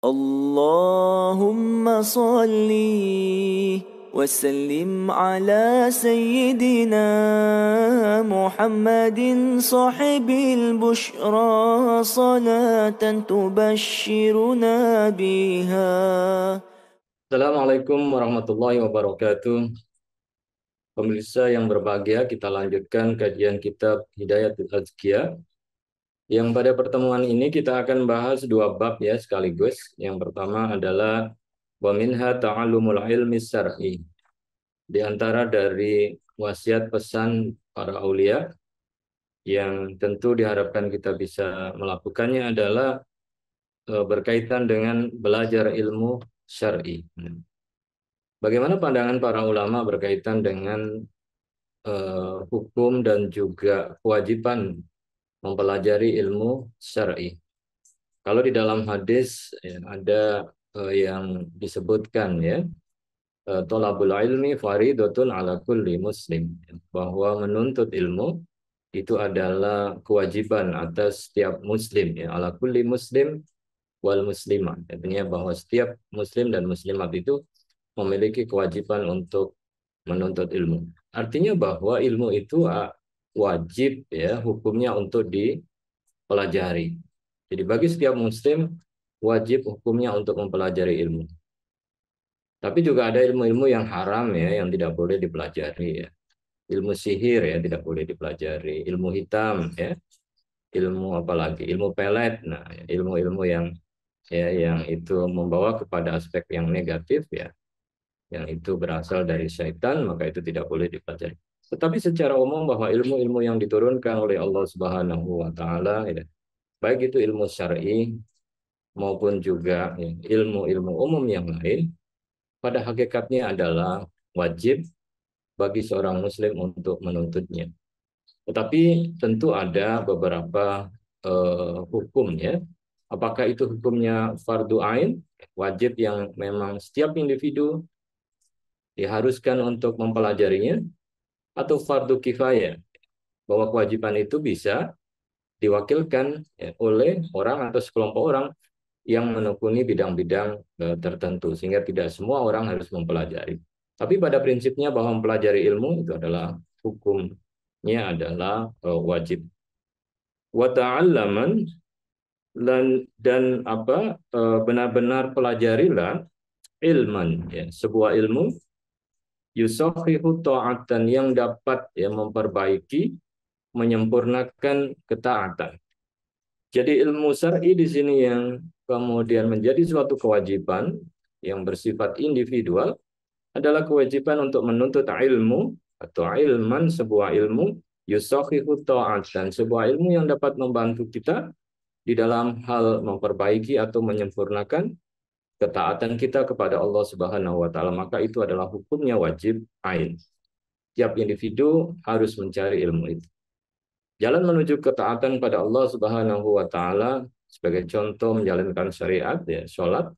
Allahumma salli wa sallim ala sayyidina Muhammadin sahibil bushra salatan tubashshiruna biha. Assalamualaikum warahmatullahi wabarakatuh. Pemirsa yang berbahagia, kita lanjutkan kajian kitab Hidayatul Azkiyah. Yang pada pertemuan ini kita akan bahas dua bab ya sekaligus. Yang pertama adalah wa minha ta'allumul ilmi syar'i. Di antara dari wasiat pesan para aulia yang tentu diharapkan kita bisa melakukannya adalah berkaitan dengan belajar ilmu syar'i. Bagaimana pandangan para ulama berkaitan dengan hukum dan juga kewajiban mempelajari ilmu syar'i? Kalau di dalam hadis ya, ada yang disebutkan ya, thalabul ilmi faridatun ala kulli muslim, bahwa menuntut ilmu itu adalah kewajiban atas setiap muslim ya, ala kulli muslim wal muslimah. Artinya bahwa setiap muslim dan muslimat itu memiliki kewajiban untuk menuntut ilmu. Artinya bahwa ilmu itu wajib ya hukumnya untuk dipelajari. Jadi bagi setiap muslim wajib hukumnya untuk mempelajari ilmu. Tapi juga ada ilmu-ilmu yang haram ya yang tidak boleh dipelajari ya. Ilmu sihir ya tidak boleh dipelajari, ilmu hitam ya, ilmu apalagi, ilmu pelet. Nah, ilmu-ilmu yang yang itu membawa kepada aspek yang negatif ya, yang itu berasal dari syaitan, maka itu tidak boleh dipelajari. Tetapi secara umum bahwa ilmu-ilmu yang diturunkan oleh Allah Subhanahu wa taala ya, baik itu ilmu syar'i maupun juga ya, ilmu-ilmu umum yang lain, pada hakikatnya adalah wajib bagi seorang muslim untuk menuntutnya. Tetapi tentu ada beberapa hukumnya. Apakah itu hukumnya fardu ain, wajib yang memang setiap individu diharuskan untuk mempelajarinya, atau fardu kifayah, bahwa kewajiban itu bisa diwakilkan ya, oleh orang atau sekelompok orang yang menekuni bidang-bidang tertentu, sehingga tidak semua orang harus mempelajari. Tapi pada prinsipnya bahwa mempelajari ilmu itu adalah hukumnya adalah wajib. Wa ta'allaman, dan apa, benar-benar pelajarilah ilman ya, sebuah ilmu yusahihu ta'atan, yang dapat ya memperbaiki, menyempurnakan ketaatan. Jadi ilmu syar'i di sini yang kemudian menjadi suatu kewajiban yang bersifat individual adalah kewajiban untuk menuntut ilmu atau ilman, sebuah ilmu yusahihu ta'atan, sebuah ilmu yang dapat membantu kita di dalam hal memperbaiki atau menyempurnakan ketaatan kita kepada Allah Subhanahu wa taala, maka itu adalah hukumnya wajib ain. Tiap individu harus mencari ilmu itu. Jalan menuju ketaatan pada Allah Subhanahu wa taala sebagai contoh menjalankan syariat ya, sholat,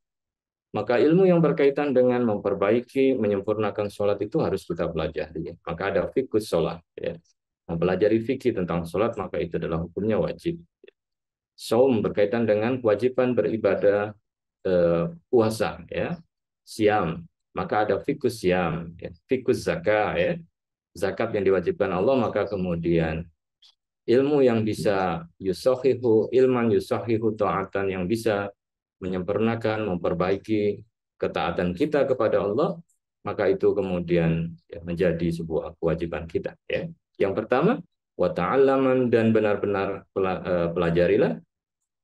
maka ilmu yang berkaitan dengan memperbaiki, menyempurnakan sholat itu harus kita pelajari. Maka ada fikih sholat ya. Mempelajari fikih tentang sholat, maka itu adalah hukumnya wajib. Saum berkaitan dengan kewajiban beribadah, puasa ya, siam, maka ada fikus siam ya, fikus zakat ya, zakat yang diwajibkan Allah, maka kemudian ilmu yang bisa yusahihu ilman yusahihu ta'atan, yang bisa menyempurnakan, memperbaiki ketaatan kita kepada Allah, maka itu kemudian ya, menjadi sebuah kewajiban kita ya. Yang pertama, wa ta'allaman, dan benar-benar pelajarilah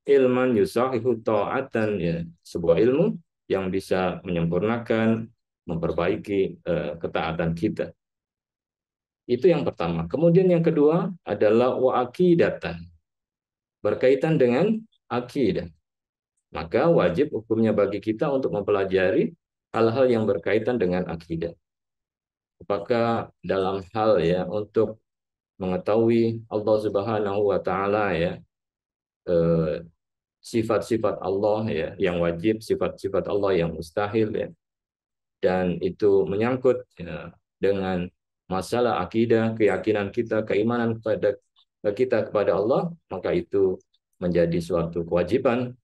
ilman yusahihu ta'atan ya, sebuah ilmu yang bisa menyempurnakan, memperbaiki ketaatan kita. Itu yang pertama. Kemudian yang kedua adalah wa aqidatan, berkaitan dengan akidah. Maka wajib hukumnya bagi kita untuk mempelajari hal-hal yang berkaitan dengan akidah. Apakah dalam hal ya untuk mengetahui Allah Subhanahu wa taala ya, sifat-sifat Allah ya yang wajib, sifat-sifat Allah yang mustahil ya, dan itu menyangkut ya, dengan masalah akidah, keyakinan kita, keimanan kepada kita kepada Allah, maka itu menjadi suatu kewajiban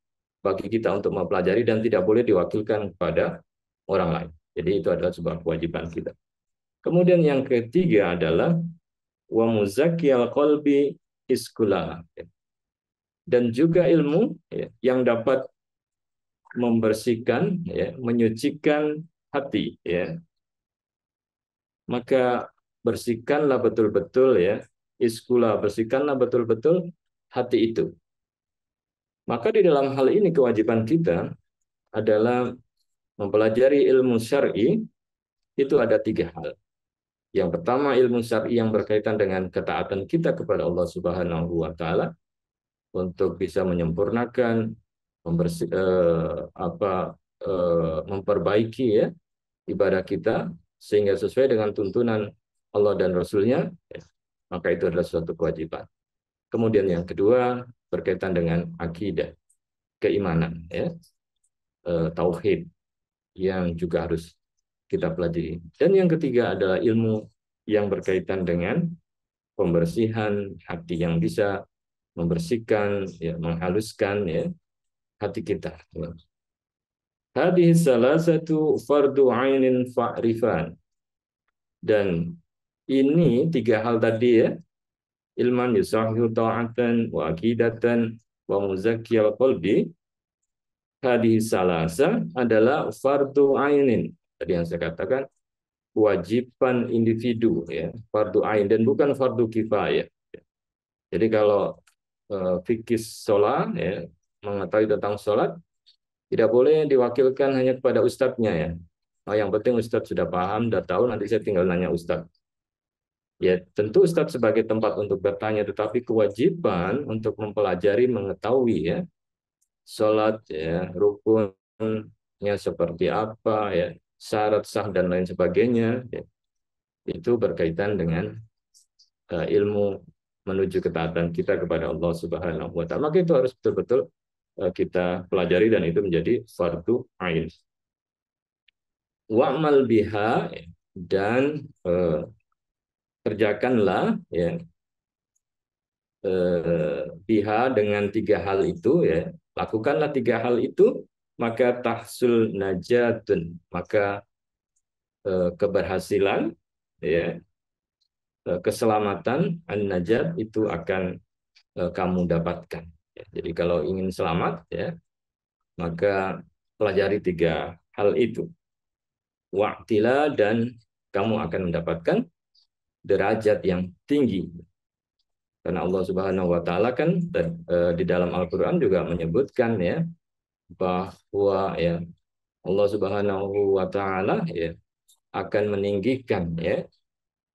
bagi kita untuk mempelajari dan tidak boleh diwakilkan kepada orang lain. Jadi itu adalah sebuah kewajiban kita. Kemudian yang ketiga adalah wa muzakkiyal qalbi iskula, dan juga ilmu yang dapat membersihkan, menyucikan hati, maka bersihkanlah betul-betul iskula, bersihkanlah betul-betul hati itu. Maka di dalam hal ini kewajiban kita adalah mempelajari ilmu syar'i. Itu ada 3 hal. Yang pertama, ilmu syar'i yang berkaitan dengan ketaatan kita kepada Allah Subhanahu wa taala untuk bisa menyempurnakan, memperbaiki ibadah kita sehingga sesuai dengan tuntunan Allah dan Rasul-Nya, maka itu adalah suatu kewajiban. Kemudian yang kedua berkaitan dengan akidah, keimanan, tauhid yang juga harus kita pelajari. Dan yang ketiga adalah ilmu yang berkaitan dengan pembersihan hati, yang bisa membersihkan, menghaluskan hati kita. Hadis salah satu fardu ainin fa'rifan. Dan ini 3 hal tadi ilman yusahihu ta'atan wa akidatan wa muzakkiyal qalbi. Hadis salasa adalah fardu ainin. Tadi yang saya katakan kewajiban individu, fardu ain, dan bukan fardu kifayah. Jadi kalau fikih sholat, mengetahui tentang sholat, tidak boleh diwakilkan hanya kepada ustadznya yang penting ustadz sudah paham, sudah tahu, nanti saya tinggal nanya ustadz. Ya tentu ustadz sebagai tempat untuk bertanya, tetapi kewajiban untuk mempelajari, mengetahui sholat, rukunnya seperti apa, syarat sah dan lain sebagainya, itu berkaitan dengan ilmu menuju ketaatan kita kepada Allah Subhanahu wa taala. Maka itu harus betul-betul kita pelajari dan itu menjadi fardu ain. Wa'mal biha, dan kerjakanlah biha dengan 3 hal itu, lakukanlah 3 hal itu, maka tahsul najatun, maka keberhasilan, keselamatan, an-najat itu akan kamu dapatkan. Jadi kalau ingin selamat, maka pelajari 3 hal itu. Wa'tila, dan kamu akan mendapatkan derajat yang tinggi. Karena Allah Subhanahu wa taala kan di dalam Al-Qur'an juga menyebutkan bahwa Allah Subhanahu wa taala akan meninggikan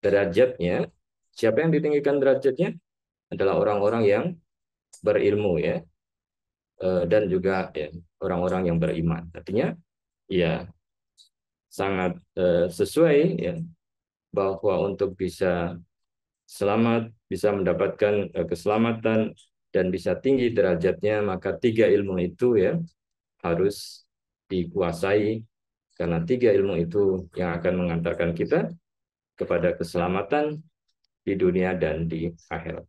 derajatnya. Siapa yang ditinggikan derajatnya? Adalah orang-orang yang berilmu, dan juga orang-orang yang beriman. Artinya sangat sesuai bahwa untuk bisa selamat, bisa mendapatkan keselamatan dan bisa tinggi derajatnya, maka 3 ilmu itu harus dikuasai, karena 3 ilmu itu yang akan mengantarkan kita kepada keselamatan di dunia dan di akhirat.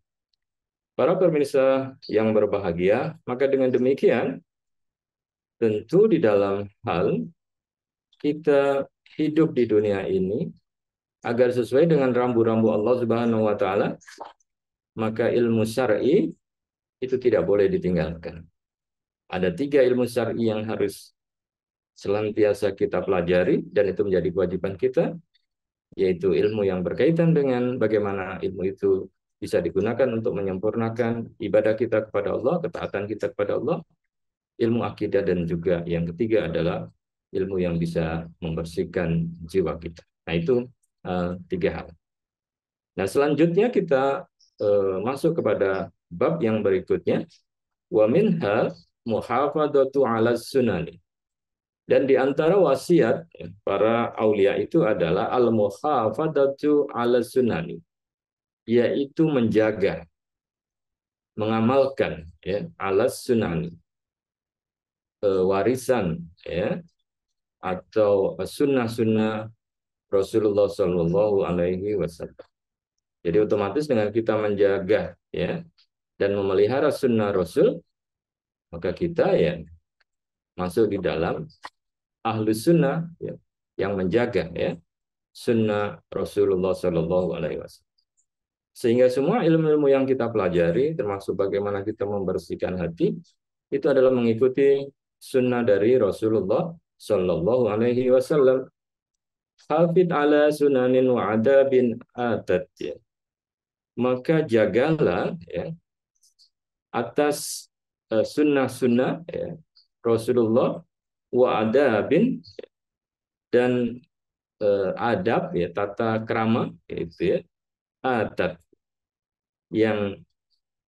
Para pemirsa yang berbahagia, maka dengan demikian tentu di dalam hal kita hidup di dunia ini agar sesuai dengan rambu-rambu Allah Subhanahu wa taala, maka ilmu syar'i itu tidak boleh ditinggalkan. Ada 3 ilmu syar'i yang harus senantiasa kita pelajari dan itu menjadi kewajiban kita, yaitu ilmu yang berkaitan dengan bagaimana ilmu itu bisa digunakan untuk menyempurnakan ibadah kita kepada Allah, ketaatan kita kepada Allah, ilmu akidah, dan juga yang ketiga adalah ilmu yang bisa membersihkan jiwa kita. Nah itu 3 hal. Nah selanjutnya kita masuk kepada bab yang berikutnya, wa minha muhafadzatu 'ala sunani. Dan di antara wasiat para aulia itu adalah al-muhafadzatu 'ala sunani, yaitu menjaga, mengamalkan 'ala sunani, warisan atau sunnah-sunnah Rasulullah Shallallahu Alaihi Wasallam. Jadi otomatis dengan kita menjaga dan memelihara sunnah Rasul, maka kita masuk di dalam ahlus sunnah ya, yang menjaga ya sunnah Rasulullah Shallallahu Alaihi Wasallam. Sehingga semua ilmu-ilmu yang kita pelajari, termasuk bagaimana kita membersihkan hati, itu adalah mengikuti sunnah dari Rasulullah Shallallahu Alaihi Wasallam. Hafid ala sunanin wa adabin atat ya. Maka jagalah ya atas sunnah-sunnah ya, Rasulullah wa adabin dan adab ya tata krama itu ya adat yang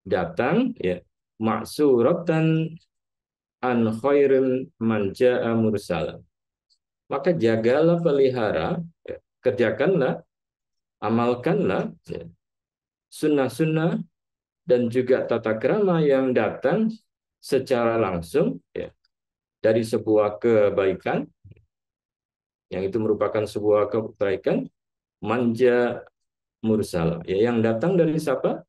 datang ya maksuratan an khairil man jaa mursala. Maka jagalah, pelihara ya, kerjakanlah, amalkanlah ya, sunnah-sunnah dan juga tata krama yang datang secara langsung ya, dari sebuah kebaikan, yang itu merupakan sebuah kebaikan, manja mursala. Ya, yang datang dari siapa?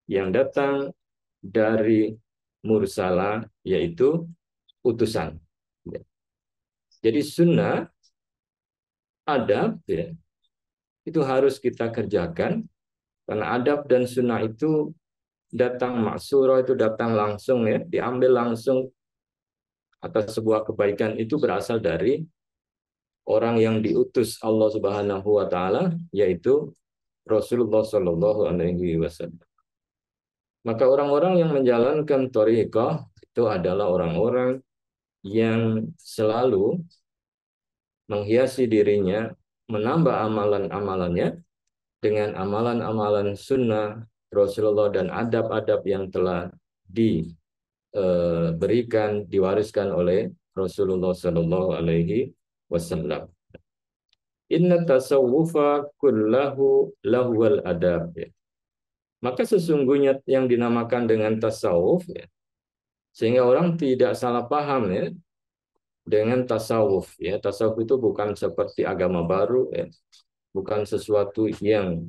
Yang datang dari mursala, yaitu utusan. Ya. Jadi sunnah, adab, ya, itu harus kita kerjakan, karena adab dan sunnah itu datang maksuro, itu datang langsung ya, diambil langsung atas sebuah kebaikan, itu berasal dari orang yang diutus Allah Subhanahu wa taala, yaitu Rasulullah Shallallahu alaihi wasallam. Maka orang-orang yang menjalankan thariqah itu adalah orang-orang yang selalu menghiasi dirinya, menambah amalan-amalannya dengan amalan-amalan sunnah Rasulullah dan adab-adab yang telah diberikan, diwariskan oleh Rasulullah Shallallahu alaihi wasallam. Inna tasawwufa kullahu lahwal adab. Maka sesungguhnya yang dinamakan dengan tasawuf ya, sehingga orang tidak salah paham ya dengan tasawuf ya. Tasawuf itu bukan seperti agama baru ya, bukan sesuatu yang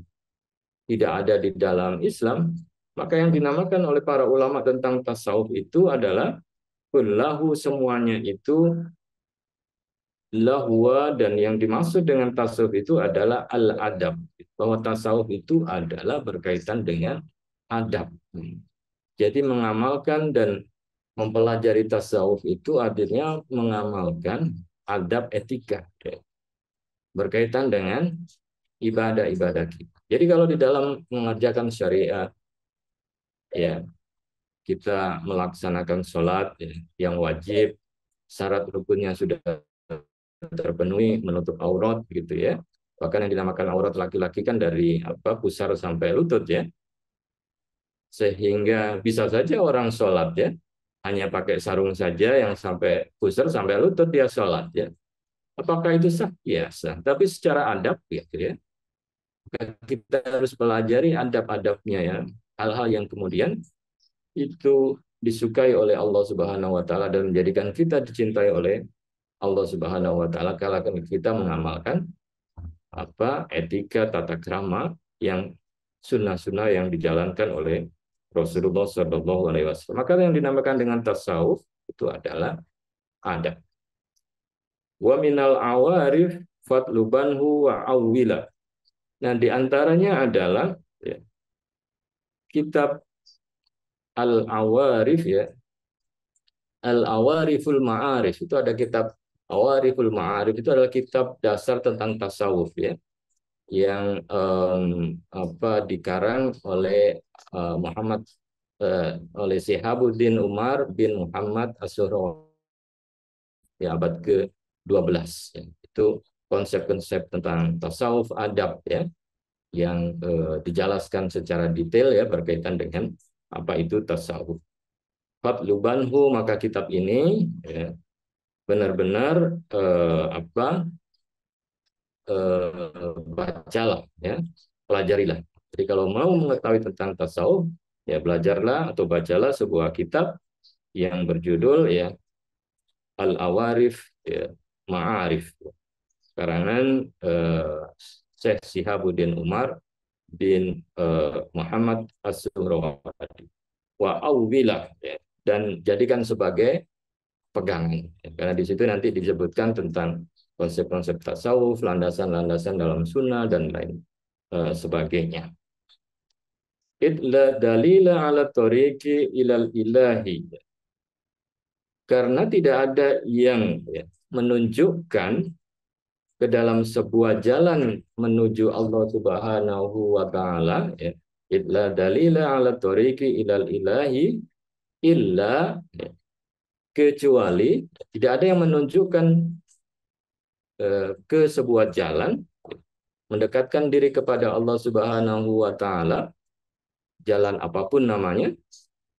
tidak ada di dalam Islam. Maka yang dinamakan oleh para ulama tentang tasawuf itu adalah kullahu, semuanya itu lahwa, dan yang dimaksud dengan tasawuf itu adalah al-adab, bahwa tasawuf itu adalah berkaitan dengan adab. Jadi mengamalkan dan mempelajari tasawuf itu artinya mengamalkan adab etika berkaitan dengan ibadah-ibadah kita. Jadi kalau di dalam mengerjakan syariat ya, kita melaksanakan sholat ya, yang wajib, syarat rukunnya sudah terpenuhi, menutup aurat gitu ya. Bahkan yang dinamakan aurat laki-laki kan dari pusar sampai lutut ya. Sehingga bisa saja orang sholat ya hanya pakai sarung saja yang sampai pusar sampai lutut dia sholat ya. Apakah itu sah? Ya sah. Tapi secara adab ya, kita harus pelajari adab-adabnya ya. Hal-hal yang kemudian itu disukai oleh Allah Subhanahu wa taala dan menjadikan kita dicintai oleh Allah Subhanahu wa taala kalau kita mengamalkan etika tata krama yang sunnah-sunnah yang dijalankan oleh Rasulullah Shallallahu alaihi wasallam. Maka yang dinamakan dengan tasawuf itu adalah adab. Wa minal awarif fatlubanhu wa awwila. Nah, di antaranya adalah ya, kitab Al-Awarif ya. Al-Awariful Ma'arif, itu ada kitab Awariful Ma'arif, itu adalah kitab dasar tentang tasawuf ya, yang dikarang oleh Muhammad oleh Syihabuddin Umar bin Muhammad As-Suhrawardi ya, abad ke-12 ya. Itu konsep-konsep tentang tasawuf adab ya, yang dijelaskan secara detail ya berkaitan dengan apa itu tasawuf. Fatlubanhu, maka kitab ini ya, benar-benar bacalah ya, pelajarilah. Jadi kalau mau mengetahui tentang tasawuf ya, belajarlah atau bacalah sebuah kitab yang berjudul ya Al-Awarif ya, Ma'arif, karangan Syekh Syihabuddin Umar bin Muhammad As-Suhrawardi. Wa awwilah ya, dan jadikan sebagai pegangan. Karena di situ nanti disebutkan tentang konsep-konsep tasawuf, landasan-landasan dalam sunnah dan lain sebagainya. Idla dalila ala tariqi ilal ilahi. Karena tidak ada yang menunjukkan ke dalam sebuah jalan menuju Allah Subhanahu wa taala, ya. Idla dalila ala tariqi ilal ilahi illa, ya, kecuali tidak ada yang menunjukkan ke sebuah jalan mendekatkan diri kepada Allah Subhanahu wa taala, jalan apapun namanya,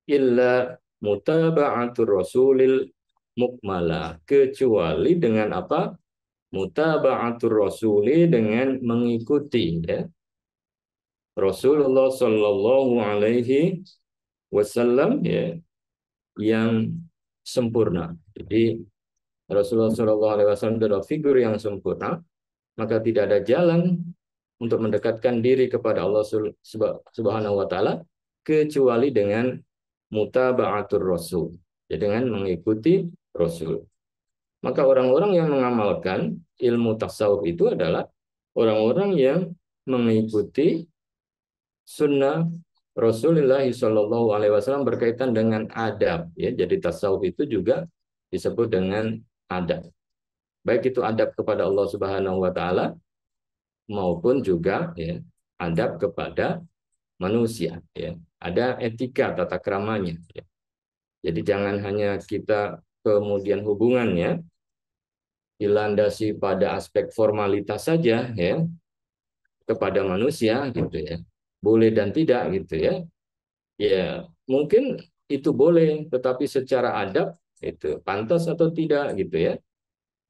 illa mutaba'atur rasulil mukmala, kecuali dengan apa? Mutaba'atur rasuli, dengan mengikuti, ya, Rasulullah Shallallahu Alaihi Wasallam, ya, yang sempurna. Jadi Rasulullah Shallallahu Alaihi Wasallam adalah figur yang sempurna, maka tidak ada jalan untuk mendekatkan diri kepada Allah Subhanahu wa taala kecuali dengan mutaba'atur rasul, ya, dengan mengikuti Rasul. Maka orang-orang yang mengamalkan ilmu tasawuf itu adalah orang-orang yang mengikuti sunnah Rasulullah Shallallahu Alaihi Wasallam berkaitan dengan adab. Ya, jadi tasawuf itu juga disebut dengan adab. Baik itu adab kepada Allah Subhanahu Wa Taala maupun juga, ya, adab kepada manusia. Ya, ada etika tata keramanya. Ya. Jadi jangan hanya kita kemudian hubungannya dilandasi pada aspek formalitas saja, ya, kepada manusia gitu, ya, boleh dan tidak gitu, ya, ya mungkin itu boleh, tetapi secara adab itu pantas atau tidak gitu, ya,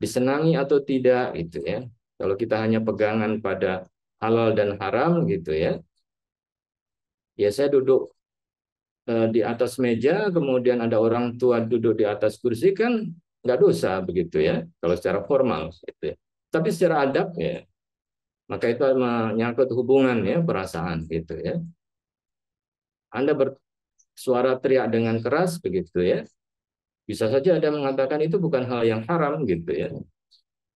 disenangi atau tidak gitu, ya. Kalau kita hanya pegangan pada halal dan haram gitu, ya, ya saya duduk di atas meja, kemudian ada orang tua duduk di atas kursi, kan nggak dosa begitu, ya, kalau secara formal gitu, ya. Tapi secara adab, ya, maka itu menyangkut hubungan, ya, perasaan gitu, ya. Anda bersuara teriak dengan keras begitu, ya, bisa saja ada mengatakan itu bukan hal yang haram gitu, ya.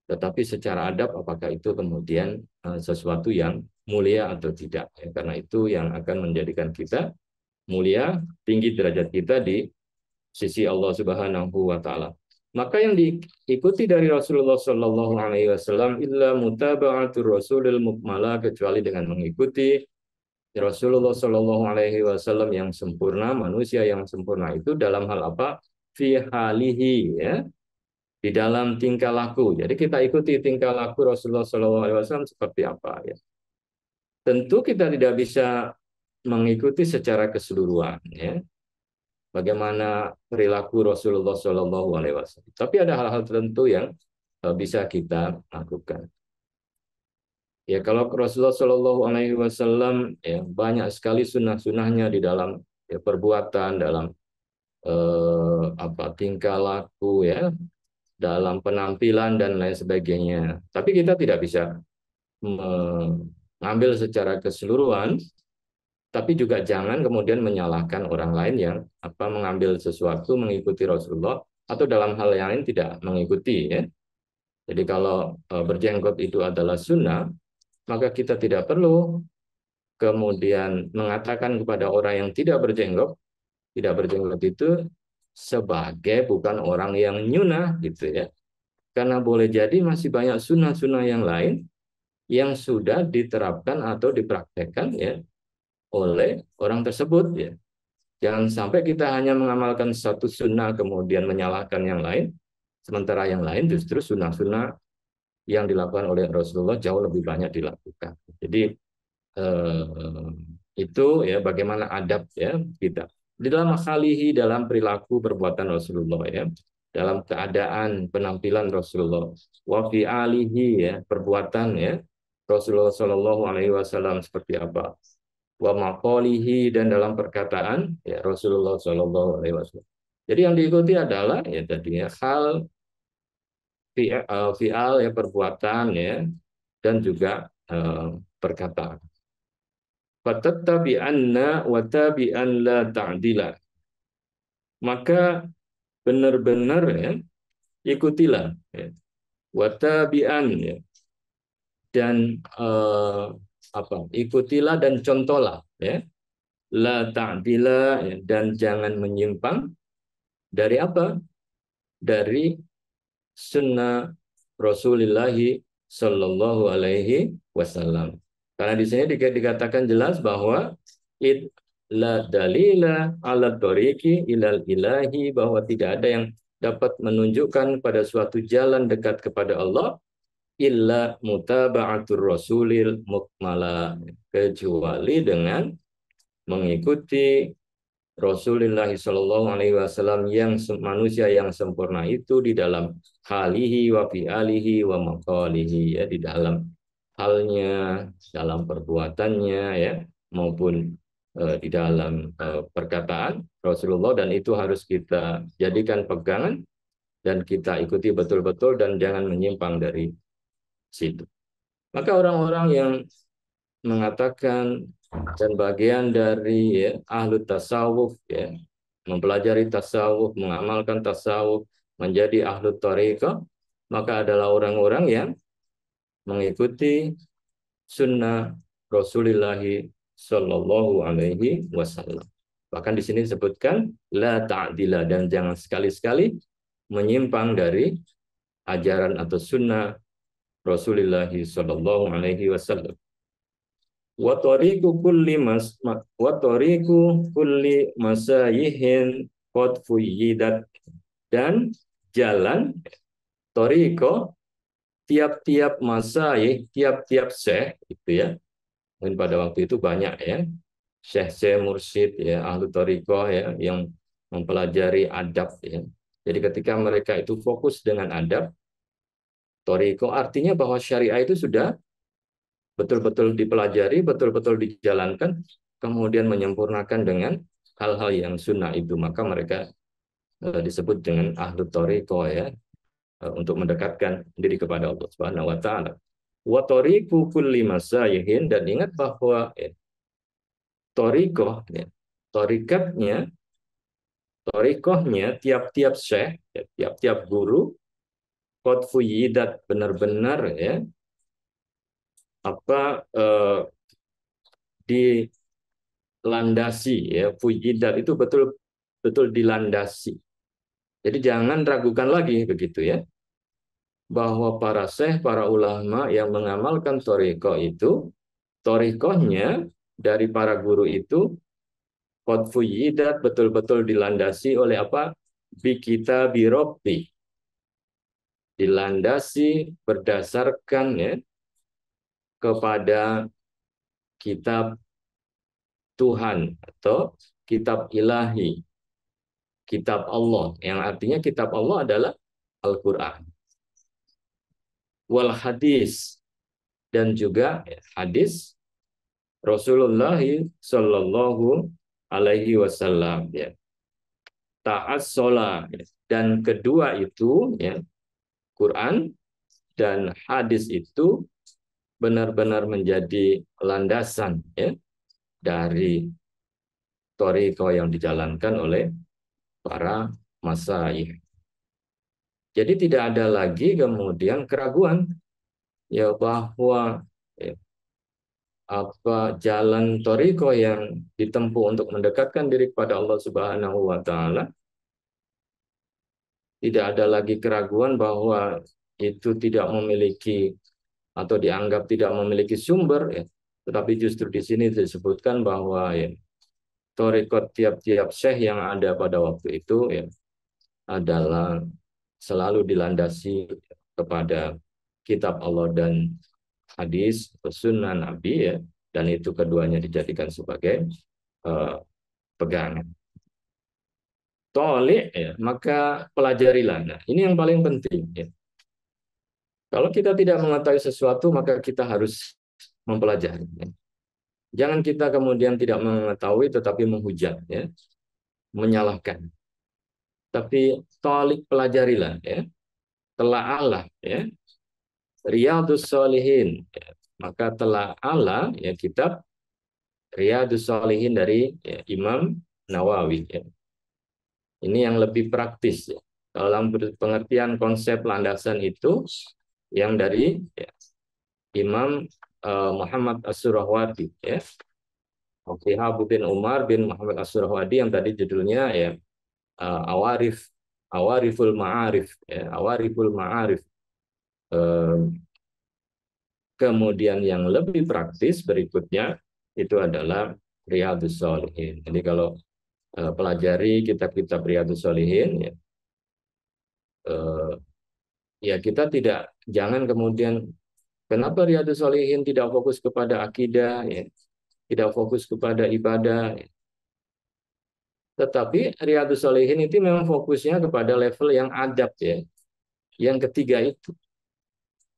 Tetapi secara adab apakah itu kemudian sesuatu yang mulia atau tidak, ya. Karena itu yang akan menjadikan kita mulia, tinggi derajat kita di sisi Allah Subhanahu wa taala. Maka yang diikuti dari Rasulullah Shallallahu Alaihi Wasallam illa mutaba'atur rasulil mukmala, kecuali dengan mengikuti Rasulullah Shallallahu Alaihi Wasallam yang sempurna, manusia yang sempurna itu dalam hal apa? Fi halihi, ya, di dalam tingkah laku. Jadi kita ikuti tingkah laku Rasulullah Shallallahu Alaihi Wasallam seperti apa, ya. Tentu kita tidak bisa mengikuti secara keseluruhan, ya, bagaimana perilaku Rasulullah Shallallahu Alaihi Wasallam. Tapi ada hal-hal tertentu yang bisa kita lakukan. Ya, kalau Rasulullah Shallallahu Alaihi Wasallam, ya, banyak sekali sunnah-sunnahnya di dalam, ya, perbuatan, dalam tingkah laku, ya, dalam penampilan dan lain sebagainya. Tapi kita tidak bisa mengambil secara keseluruhan. Tapi juga jangan kemudian menyalahkan orang lain yang mengambil sesuatu mengikuti Rasulullah atau dalam hal yang lain tidak mengikuti, ya. Jadi kalau berjenggot itu adalah sunnah, maka kita tidak perlu kemudian mengatakan kepada orang yang tidak berjenggot itu sebagai bukan orang yang nyunah gitu, ya. Karena boleh jadi masih banyak sunnah-sunnah yang lain yang sudah diterapkan atau dipraktekkan, ya, oleh orang tersebut, ya. Jangan sampai kita hanya mengamalkan satu sunnah kemudian menyalahkan yang lain, sementara yang lain justru sunnah-sunnah yang dilakukan oleh Rasulullah jauh lebih banyak dilakukan. Jadi itu, ya, bagaimana adab, ya, kita di dalam khalihi, dalam perilaku perbuatan Rasulullah, ya, dalam keadaan penampilan Rasulullah, wa fi alihi, ya, perbuatan, ya, Rasulullah Shallallahu Alaihi Wasallam seperti apa, wa maqalihi, dan dalam perkataan, ya, Rasulullah Shallallahu Alaihi Wasallam. Jadi yang diikuti adalah, ya, tadinya hal fi'al, ya, perbuatan, ya, dan juga perkataan. Fatattabi'anna wa tabi'an la ta'dila. Maka benar-benar ya, ikutilah ya, watabi'an ya, dan ikutilah dan contohlah ya, la ta'dila ya, dan jangan menyimpang dari apa? Dari sunnah Rasulullah Shallallahu Alaihi Wasallam. Karena di sini dikatakan jelas bahwa it la dalila ala tariqi ilal ilahi, bahwa tidak ada yang dapat menunjukkan pada suatu jalan dekat kepada Allah illa mutaba'atur rasulil mukmala, kecuali dengan mengikuti Rasulullah Shallallahu Alaihi Wasallam yang manusia yang sempurna itu di dalam halihi wa fi'alihi wa maqalihi, ya, di dalam halnya, dalam perbuatannya ya, maupun di dalam perkataan Rasulullah, dan itu harus kita jadikan pegangan dan kita ikuti betul-betul dan jangan menyimpang dari situ. Maka orang-orang yang mengatakan dan bagian dari ya, ahlu tasawuf ya, mempelajari tasawuf, mengamalkan tasawuf, menjadi ahlu thariqah, maka adalah orang-orang yang mengikuti sunnah Rasulullah Shallallahu Alaihi Wasallam. Bahkan di sini disebutkan la ta'dila, dan jangan sekali-sekali menyimpang dari ajaran atau sunnah Rasulullah Shallallahu Alaihi Wasallam. Wa tariqu kulli masayihin qad fuyidat, dan jalan tariqo tiap-tiap masayih, tiap-tiap syekh itu ya. Mungkin pada waktu itu banyak ya syekh-syekh mursyid ya, ahlu tariqah ya, yang mempelajari adab ya. Jadi ketika mereka itu fokus dengan adab, tariqah artinya bahwa syariah itu sudah betul-betul dipelajari, betul-betul dijalankan, kemudian menyempurnakan dengan hal-hal yang sunnah itu, maka mereka disebut dengan ahlu thariqah ya, untuk mendekatkan diri kepada Allah Subhanahu wa taala. Wa tariqu kulli masayihin, dan ingat bahwa thariqah ya, thariqahnya tiap-tiap syekh, ya, tiap-tiap guru, qad fuyidat, benar-benar ya dilandasi ya, fujidat itu betul-betul dilandasi. Jadi jangan ragukan lagi begitu ya, bahwa para syekh, para ulama yang mengamalkan thariqah itu, thariqahnya dari para guru itu qad fujidat, betul-betul dilandasi oleh apa? Bi kitabi rabbi, dilandasi berdasarkan ya kepada kitab Tuhan atau kitab ilahi, kitab Allah, yang artinya kitab Allah adalah Al-Quran. Wal hadis, dan juga hadis Rasulullah Shallallahu Alaihi Wasallam ya. Ta'assola, dan kedua itu ya, Quran dan hadis itu benar-benar menjadi landasan ya dari thariqah yang dijalankan oleh para masyayikh. Jadi tidak ada lagi kemudian keraguan ya bahwa ya, jalan thariqah yang ditempuh untuk mendekatkan diri kepada Allah Subhanahu wa taala, tidak ada lagi keraguan bahwa itu tidak memiliki atau dianggap tidak memiliki sumber ya. Tetapi justru di sini disebutkan bahwa ya, thariqah tiap-tiap syekh yang ada pada waktu itu ya adalah selalu dilandasi kepada kitab Allah dan hadis sunnah Nabi ya, dan itu keduanya dijadikan sebagai pegangan. Toli ya, maka pelajarilah. Nah, ini yang paling penting ya. Kalau kita tidak mengetahui sesuatu, maka kita harus mempelajari ya. Jangan kita kemudian tidak mengetahui tetapi menghujat ya, menyalahkan. Tapi tolik, pelajarilah ya, telaalah ya, Riyadhus Shalihin ya. Maka telaalah ya kitab Riyadhus Shalihin dari ya, Imam Nawawi ya. Ini yang lebih praktis ya. Dalam pengertian konsep landasan itu yang dari ya, Imam Muhammad As-Surahwadi ya. Shihab bin Umar bin Muhammad As-Surahwadi yang tadi judulnya ya Awarif Awariful Ma'arif ya, Awariful Ma'arif. Kemudian yang lebih praktis berikutnya itu adalah Riyadhus Shalihin. Jadi kalau pelajari kitab-kitab Riyadhus Shalihin ya, ya kita jangan kemudian kenapa Riyadhus Shalihin tidak fokus kepada akidah ya, tidak fokus kepada ibadah ya. Tetapi Riyadhus Shalihin itu memang fokusnya kepada level yang adab ya. Yang ketiga itu.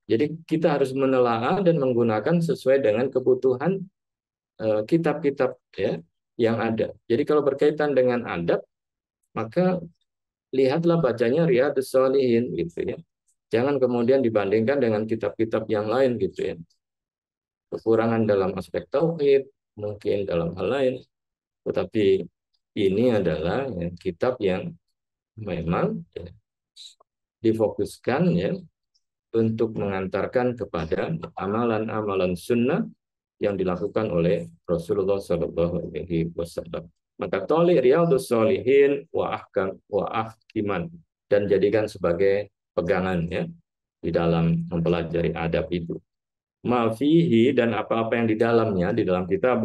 Jadi kita harus menelaah dan menggunakan sesuai dengan kebutuhan kitab-kitab ya yang ada. Jadi kalau berkaitan dengan adab, maka lihatlah bacanya Riyadhus Shalihin gitu ya. Jangan kemudian dibandingkan dengan kitab-kitab yang lain gitu ya. Kekurangan dalam aspek tauhid, mungkin dalam hal lain. Tetapi ini adalah ya, kitab yang memang ya, difokuskan ya untuk mengantarkan kepada amalan-amalan sunnah yang dilakukan oleh Rasulullah Shallallahu Alaihi Wasallam. Maka toli Riyadhus Shalihin wa ahkiman dan jadikan sebagai pegangan ya di dalam mempelajari adab itu. Mafihi dan apa-apa yang di dalam kitab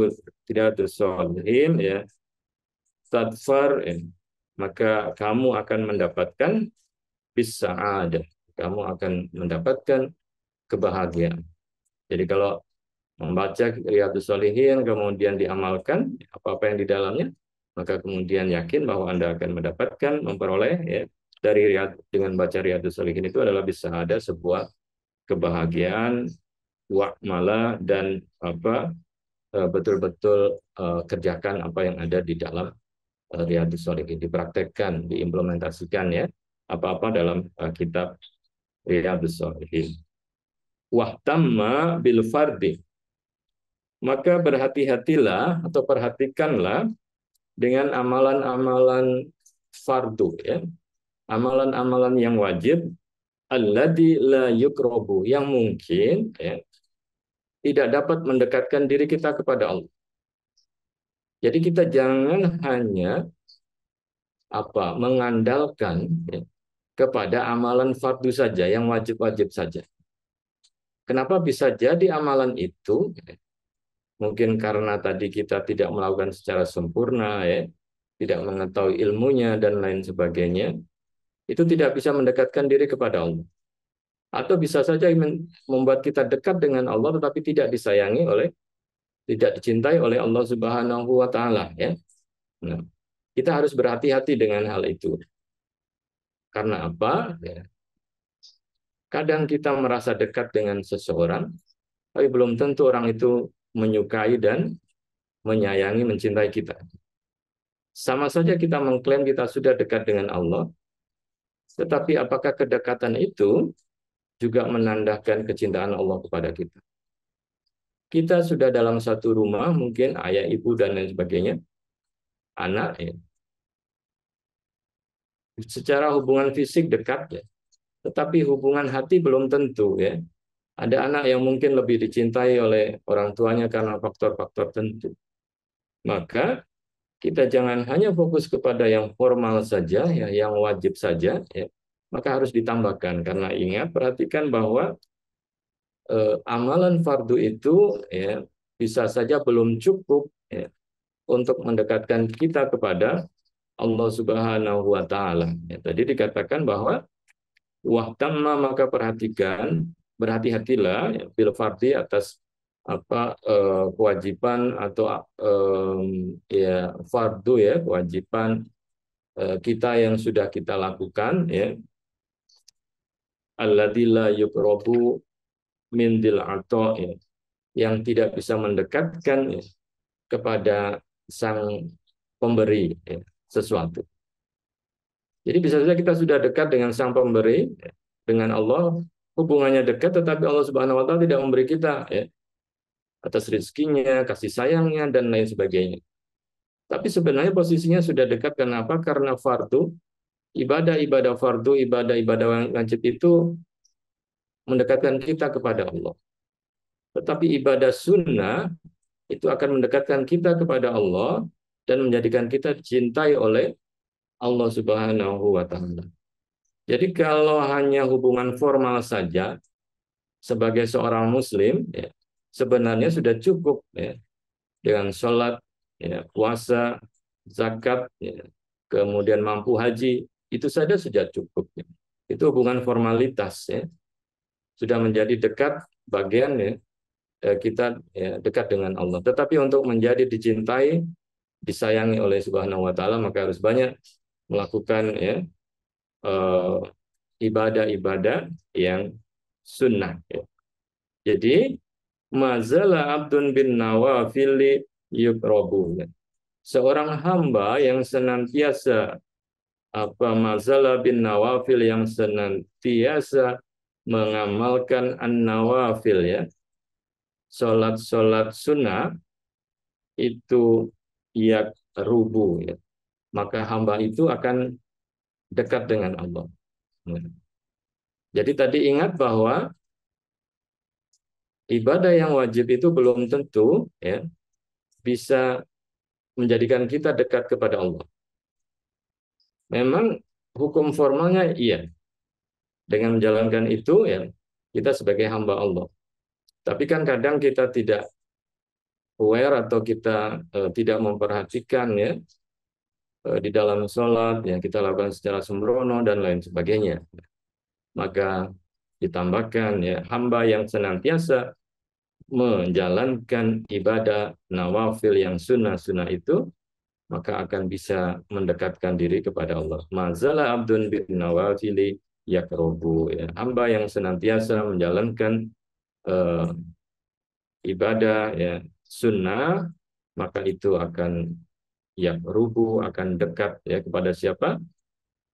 Riyadhus Shalihin ya tadfar ya, maka kamu akan mendapatkan bisa'adah. Kamu akan mendapatkan kebahagiaan. Jadi kalau membaca Riyadhus Shalihin kemudian diamalkan apa-apa yang di dalamnya, maka kemudian yakin bahwa Anda akan mendapatkan memperoleh ya dari dengan baca Riyadhus Shalihin itu adalah bisa ada sebuah kebahagiaan, wa'mala dan apa betul-betul kerjakan apa yang ada di dalam Riyadhus Shalihin, dipraktekkan, diimplementasikan ya apa-apa dalam kitab Riyadhus Shalihin. Wahtamma bil fardi, maka berhati-hatilah atau perhatikanlah dengan amalan-amalan fardu ya. Amalan-amalan yang wajib alladzi la yukrabu, yang mungkin ya, tidak dapat mendekatkan diri kita kepada Allah. Jadi kita jangan hanya mengandalkan ya, kepada amalan fardu saja yang wajib-wajib saja. Kenapa bisa jadi amalan itu ya, mungkin karena tadi kita tidak melakukan secara sempurna ya, tidak mengetahui ilmunya dan lain sebagainya, itu tidak bisa mendekatkan diri kepada Allah. Atau bisa saja membuat kita dekat dengan Allah tetapi tidak dicintai oleh Allah Subhanahu wa taala ya. Nah, kita harus berhati-hati dengan hal itu. Karena apa? Ya. Kadang kita merasa dekat dengan seseorang, tapi belum tentu orang itu menyukai dan menyayangi, mencintai kita. Sama saja kita mengklaim kita sudah dekat dengan Allah, tetapi apakah kedekatan itu juga menandakan kecintaan Allah kepada kita? Kita sudah dalam satu rumah, mungkin ayah, ibu, dan lain sebagainya, anak, ya. Secara hubungan fisik dekat, ya. Tetapi hubungan hati belum tentu. Ya. Ada anak yang mungkin lebih dicintai oleh orang tuanya karena faktor-faktor tertentu. Maka kita jangan hanya fokus kepada yang formal saja, ya, yang wajib saja, ya. Maka harus ditambahkan karena ingat, perhatikan bahwa amalan fardu itu ya bisa saja belum cukup ya, untuk mendekatkan kita kepada Allah Subhanahu wa taala. Ya, tadi dikatakan bahwa wahtamma, maka perhatikan, berhati-hatilah ya, bil fardi atas kewajiban atau ya fardu ya, kewajiban kita yang sudah kita lakukan ya, alladzi la yuqrabu min dil ato ya, yang tidak bisa mendekatkan ya, kepada sang pemberi ya, sesuatu. Jadi bisa saja kita sudah dekat dengan sang pemberi, ya, dengan Allah, hubungannya dekat, tetapi Allah Subhanahu wa taala tidak memberi kita ya, atas rezekinya, kasih sayangnya dan lain sebagainya. Tapi sebenarnya posisinya sudah dekat. Kenapa? Karena fardu, ibadah-ibadah fardu, ibadah-ibadah wajib itu mendekatkan kita kepada Allah. Tetapi ibadah sunnah itu akan mendekatkan kita kepada Allah dan menjadikan kita dicintai oleh Allah Subhanahu wa taala. Jadi kalau hanya hubungan formal saja sebagai seorang muslim, ya, sebenarnya sudah cukup, ya, dengan sholat, ya, puasa, zakat, ya, kemudian mampu haji, itu saja sudah cukup. Ya. Itu hubungan formalitas, ya, sudah menjadi dekat bagian, ya, kita, ya, dekat dengan Allah. Tetapi untuk menjadi dicintai, disayangi oleh Subhanahu wa taala, maka harus banyak melakukan, ya, eh, ibadah-ibadah yang sunnah. Ya. Jadi mazala abdun bin nawafili yukrobu. Ya. Seorang hamba yang senantiasa mazala bin nawafil, yang senantiasa mengamalkan an-nawafil, ya, salat-salat sunnah, itu yak rubu, ya, maka hamba itu akan dekat dengan Allah. Jadi tadi ingat bahwa ibadah yang wajib itu belum tentu, ya, bisa menjadikan kita dekat kepada Allah. Memang hukum formalnya iya, dengan menjalankan itu, ya, kita sebagai hamba Allah. Tapi kan kadang kita tidak aware atau kita tidak memperhatikan, ya, di dalam sholat yang kita lakukan secara sembrono dan lain sebagainya. Maka ditambahkan, ya, hamba yang senantiasa menjalankan ibadah nawafil yang sunnah-sunnah itu, maka akan bisa mendekatkan diri kepada Allah. Mazala abdun bin nawafili yakrobu, ya. Hamba yang senantiasa menjalankan eh, ibadah, ya, sunnah, maka itu akan yakrubu, akan dekat, ya, kepada siapa?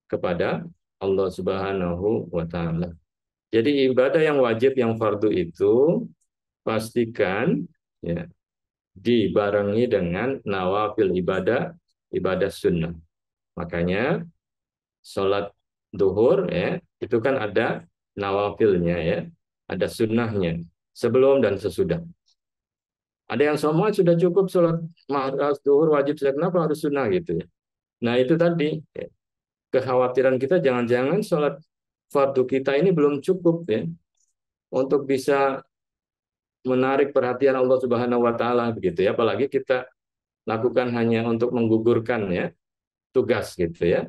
Kepada Allah Subhanahu wa taala. Jadi ibadah yang wajib, yang fardu itu pastikan, ya, dibarengi dengan nawafil ibadah, ibadah sunnah. Makanya sholat duhur, ya, itu kan ada nawafilnya, ya, ada sunnahnya sebelum dan sesudah. Ada yang semua sudah cukup sholat duhur wajib, kenapa harus sunnah gitu, ya. Nah itu tadi, ya, kekhawatiran kita jangan-jangan sholat fardu kita ini belum cukup, ya, untuk bisa menarik perhatian Allah Subhanahu wa taala begitu, ya. Apalagi kita lakukan hanya untuk menggugurkan, ya, tugas gitu, ya.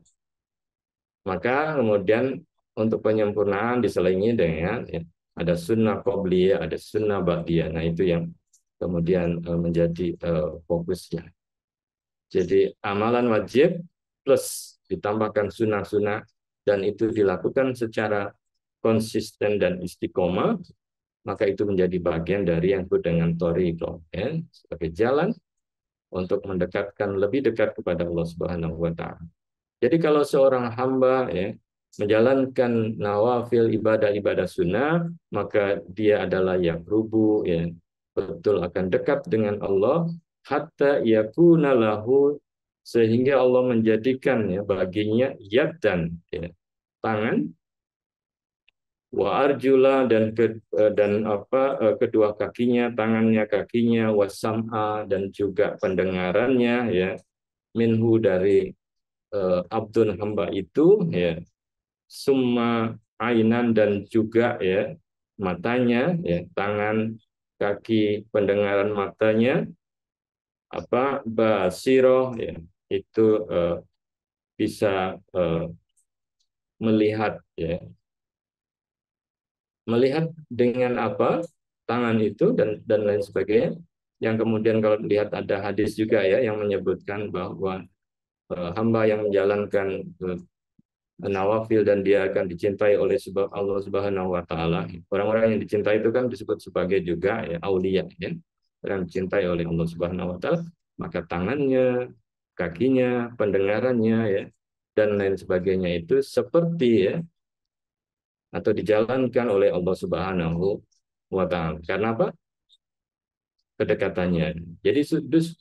Maka kemudian untuk penyempurnaan diselingi dengan, ya, ada sunnah qobliyah, ada sunnah ba'diyah. Nah itu yang kemudian menjadi fokusnya. Jadi amalan wajib plus ditambahkan sunnah-sunnah, dan itu dilakukan secara konsisten dan istiqomah, maka itu menjadi bagian dari yang disebut dengan thariqah, ya, sebagai jalan untuk mendekatkan, lebih dekat kepada Allah Subhanahu wa taala. Jadi kalau seorang hamba, ya, menjalankan nawafil ibadah-ibadah sunnah, maka dia adalah yang rubu, ya, betul akan dekat dengan Allah, hatta yakuna lahu, sehingga Allah menjadikan, ya, baginya yadan, ya, tangan, wa arjula, dan kedua kakinya, tangannya, kakinya, wasam'a, dan juga pendengarannya, ya, minhu, dari abdun hamba itu, ya, summa ainan, dan juga, ya, matanya, ya, tangan, kaki, pendengaran, matanya, basiroh, ya, itu bisa melihat, ya, melihat dengan apa tangan itu, dan lain sebagainya. Yang kemudian kalau lihat ada hadis juga, ya, yang menyebutkan bahwa hamba yang menjalankan nawafil dan dia akan dicintai oleh Allah Subhanahu wa taala. Orang-orang yang dicintai itu kan disebut sebagai juga, ya, aulia, ya, yang dicintai oleh Allah Subhanahu wa taala, maka tangannya, kakinya, pendengarannya, ya, dan lain sebagainya itu seperti, ya, atau dijalankan oleh Allah Subhanahu wa taala. Karena apa? kedekatannya. Jadi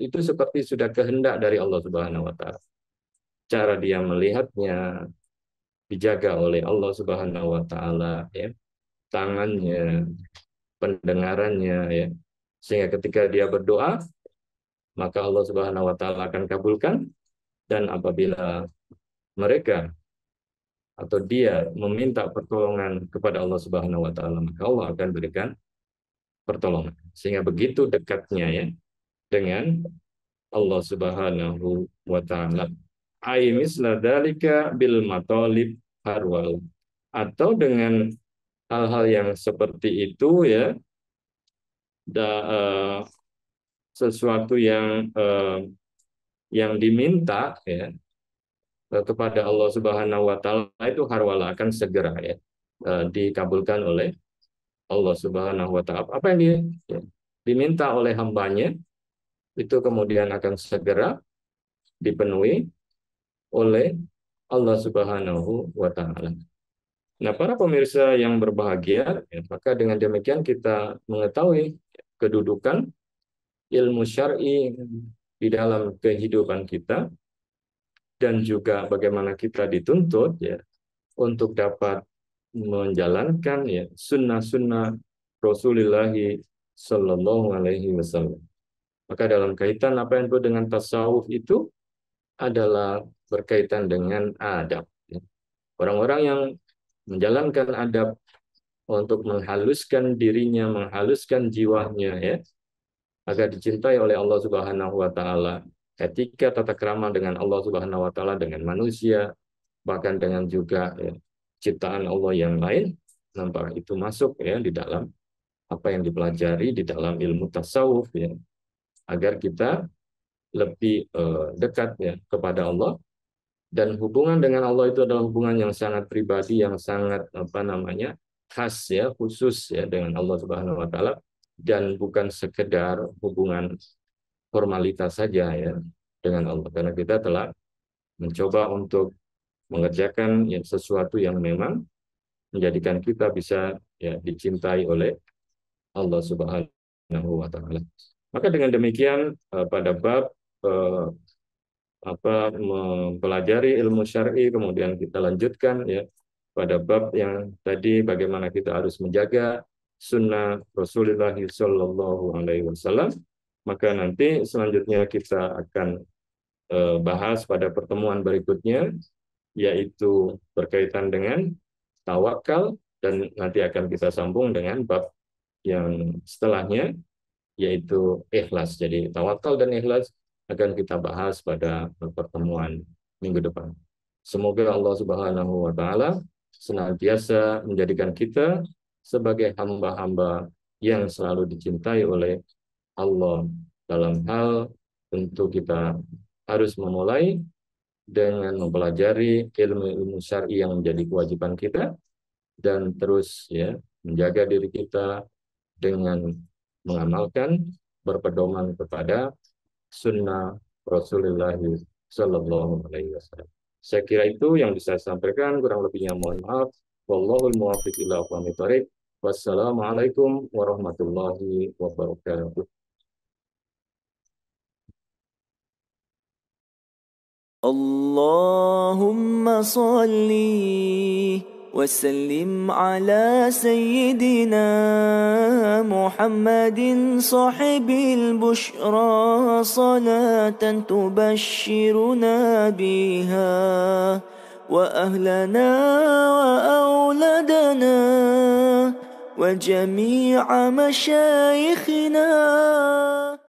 itu seperti sudah kehendak dari Allah Subhanahu wa taala. Cara dia melihatnya dijaga oleh Allah Subhanahu wa taala, ya. Tangannya, pendengarannya, ya. Sehingga ketika dia berdoa, maka Allah Subhanahu wa taala akan kabulkan, dan apabila mereka atau dia meminta pertolongan kepada Allah Subhanahu wa taala, maka Allah akan berikan pertolongan. Sehingga begitu dekatnya, ya, dengan Allah Subhanahu wa taala. Ai misla dzalika bil matalib harwal. Atau dengan hal-hal yang seperti itu, ya, da, uh, sesuatu yang diminta, ya, kepada Allah Subhanahu wa taala itu harwala akan segera, ya, dikabulkan oleh Allah Subhanahu wa taala. Apa yang diminta oleh hambanya itu kemudian akan segera dipenuhi oleh Allah Subhanahu wa taala. Nah, para pemirsa yang berbahagia, ya, maka dengan demikian kita mengetahui kedudukan ilmu syar'i di dalam kehidupan kita, dan juga bagaimana kita dituntut, ya, untuk dapat menjalankan, ya, sunnah-sunnah Rasulullah Sallallahu Alaihi Wasallam. Maka dalam kaitan apa yang disebut dengan tasawuf itu adalah berkaitan dengan adab. Orang-orang yang menjalankan adab untuk menghaluskan dirinya, menghaluskan jiwanya, ya, agar dicintai oleh Allah Subhanahu wa taala. Etika tata krama dengan Allah Subhanahu wa taala, dengan manusia, bahkan dengan juga, ya, ciptaan Allah yang lain, nampak itu masuk, ya, di dalam apa yang dipelajari di dalam ilmu tasawuf, ya, agar kita lebih dekat, ya, kepada Allah. Dan hubungan dengan Allah itu adalah hubungan yang sangat pribadi, yang sangat khas, ya, khusus, ya, dengan Allah Subhanahu wa taala, dan bukan sekedar hubungan formalitas saja, ya, dengan Allah, karena kita telah mencoba untuk mengerjakan, ya, sesuatu yang memang menjadikan kita bisa, ya, dicintai oleh Allah Subhanahu wa taala. Maka dengan demikian pada bab mempelajari ilmu syar'i, kemudian kita lanjutkan, ya, pada bab yang tadi bagaimana kita harus menjaga sunnah Rasulullah Sallallahu Alaihi Wasallam. Maka nanti selanjutnya kita akan bahas pada pertemuan berikutnya, yaitu berkaitan dengan tawakal, dan nanti akan kita sambung dengan bab yang setelahnya, yaitu ikhlas. Jadi tawakal dan ikhlas akan kita bahas pada pertemuan minggu depan. Semoga Allah Subhanahu wa taala senantiasa menjadikan kita sebagai hamba-hamba yang selalu dicintai oleh Allah. Dalam hal tentu kita harus memulai dengan mempelajari ilmu-ilmu syar'i yang menjadi kewajiban kita, dan terus, ya, menjaga diri kita dengan mengamalkan, berpedoman kepada sunnah Rasulullah Sallallahu Alaihi Wasallam. Saya kira itu yang bisa saya sampaikan, kurang lebihnya mohon maaf. Wallahul muwaffiq ila aqwamit thoriq. Wassalamualaikum warahmatullahi wabarakatuh. اللهم صل وسلم على سيدنا محمد صاحب البشرى صلاة تبشرنا بها وأهلنا وأولادنا وجميع مشايخنا